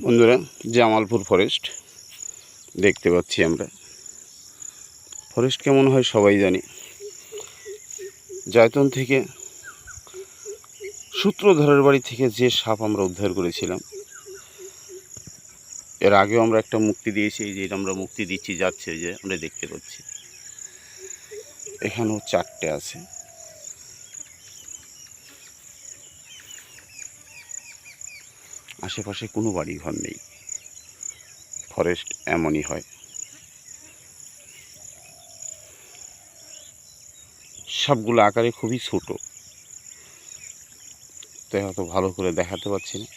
বন্ধুরা, জামালপুর ফরেস্ট দেখতে পাচ্ছি আমরা। ফরেস্ট কেমন হয় সবাই জানি। জয়তন থেকে সূত্রধরের বাড়ি থেকে যে সাপ আমরা উদ্ধার করেছিলাম, এর আগেও আমরা একটা মুক্তি দিয়েছি। এই যে আমরা মুক্তি দিচ্ছি যাচ্ছে, যে আমরা দেখতে পাচ্ছি এখানেও 4টে আছে। আশেপাশে কোনো বাড়ি ঘর নেই। ফরেস্ট এমনই হয়। সাপগুলো আকারে খুবই ছোট, তাই হয়তো ভালো করে দেখাতে পারছি না।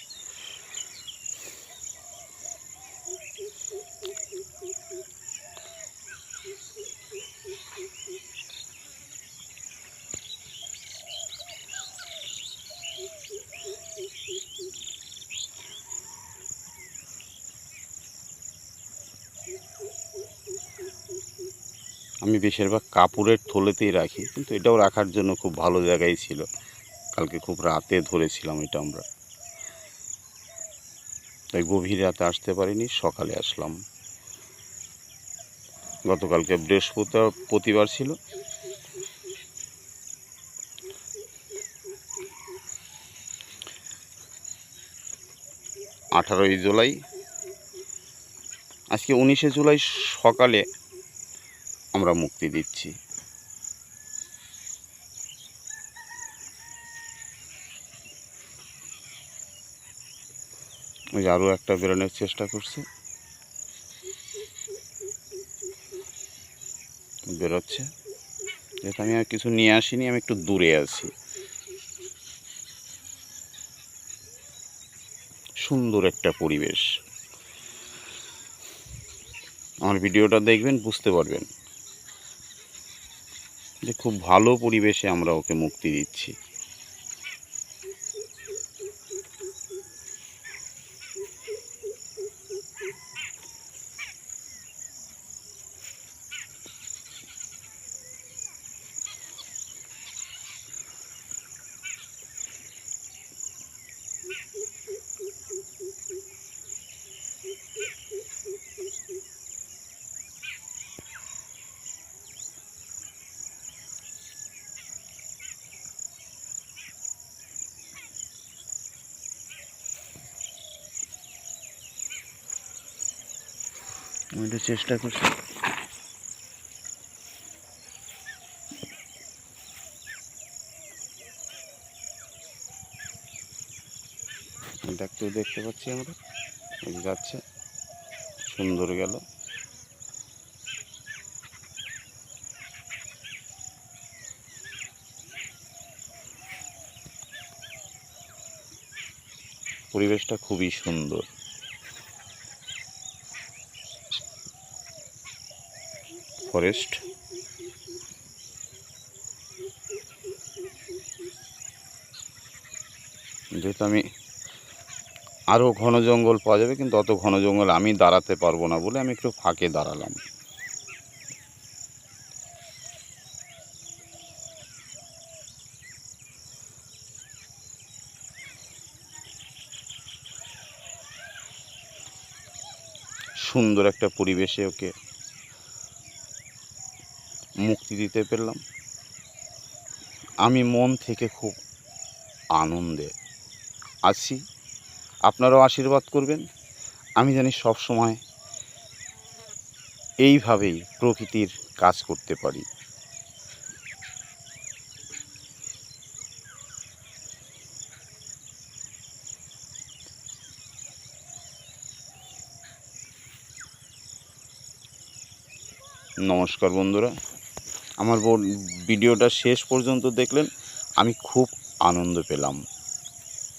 আমি বেশিরভাগ কাপড়ের থলেতেই রাখি, কিন্তু এটাও রাখার জন্য খুব ভালো জায়গায় ছিল। কালকে খুব রাতে ধরেছিলাম এটা আমরা, তাই গভীর রাতে আসতে পারিনি, সকালে আসলাম। গতকালকে বৃহস্পতিবার ছিল। আঠারোই জুলাই, আজকে 19শে জুলাই সকালে আমরা মুক্তি দিচ্ছি। ওই আরও একটা বেরোনোর চেষ্টা করছে, বেরোচ্ছে। যেহেতু আমি আর কিছু নিয়ে আসিনি, আমি একটু দূরে আছি। সুন্দর একটা পরিবেশ। আমার ভিডিওটা দেখবেন, বুঝতে পারবেন যে খুব ভালো পরিবেশে আমরা ওকে মুক্তি দিচ্ছি। আমি একটু চেষ্টা করছি। দেখতে পাচ্ছি আমরা, যাচ্ছে, সুন্দর গেল। পরিবেশটা খুবই সুন্দর। ফরেস্ট যেহেতু আমি আরও ঘন জঙ্গল পাওয়া যাবে, কিন্তু অত ঘন জঙ্গল আমি দাঁড়াতে পারবো না বলে আমি একটু ফাঁকে দাঁড়ালাম। সুন্দর একটা পরিবেশে ওকে মুক্তি দিতে পারলাম। আমি মন থেকে খুব আনন্দে আছি। আপনারাও আশীর্বাদ করবেন। আমি জানি সব সময় এইভাবেই প্রকৃতির কাজ করতে পারি। নমস্কার বন্ধুরা, আমার ভিডিওটা শেষ পর্যন্ত দেখলেন, আমি খুব আনন্দ পেলাম।